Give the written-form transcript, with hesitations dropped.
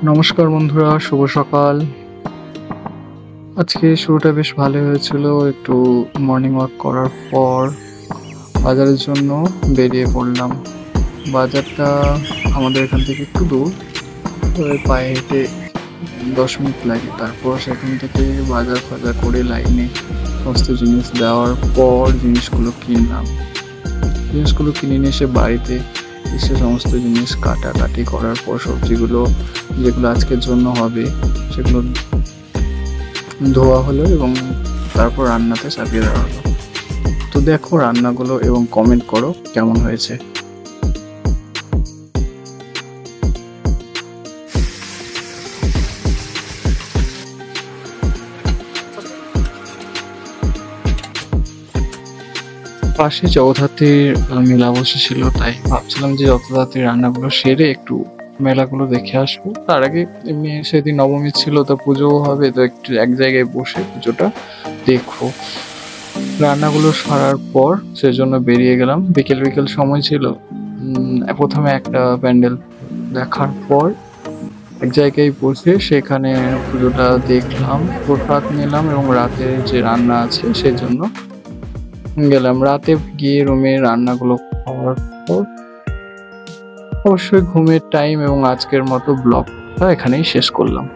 নমস্কার বন্ধুরা, শুভ সকাল। আজকে শুরুটা বেশ ভালোই হয়েছিল। একটু মর্নিং ওয়াক করার পর বাজারের জন্য বেরিয়ে পড়লাম। বাজারটা আমাদের এখান থেকে একটু দূর, তবে পায়ে হেঁটে 10 মিনিট লাগে। তারপর সেখান থেকে বাজার ফাজার করে লাইনে সমস্ত জিনিস দেওয়ার পর জিনিসগুলো কিনলাম। জিনিসগুলো কিনে নিয়ে এসে বাড়িতে এসে সমস্ত জিনিস কাটাকাটি করার পর সবজিগুলো যেগুলো আজকের জন্য হবে সেগুলো ধোয়া হলো এবং তারপর রান্নাতে চাপিয়ে দেওয়া হলো। তো দেখো রান্নাগুলো এবং কমেন্ট করো কেমন হয়েছে। পাশে জগদ্ধাত্রীর মেলা বসেছিল, তাই ভাবছিলাম যে যত তাড়াতাড়ি রান্নাগুলো সেরে একটু মেলাগুলো দেখে আসবো। তার আগে এমনি সেদিন নবমী ছিল, তো পুজোও হবে, তো একটু এক জায়গায় বসে পুজোটা দেখবো। রান্নাগুলো সারার পর সেজন্য বেরিয়ে গেলাম। বিকেল বিকেল সময় ছিল। প্রথমে একটা প্যান্ডেল দেখার পর এক জায়গায় বসে সেখানে পুজোটা দেখলাম, প্রসাদ নিলাম এবং রাতে যে রান্না আছে সেজন্য গেলাম। রাতে গিয়ে রুমে রান্নাগুলো খাওয়ার পর অবশ্যই ঘুমের টাইম এবং আজকের মতো ব্লগটা এখানেই শেষ করলাম।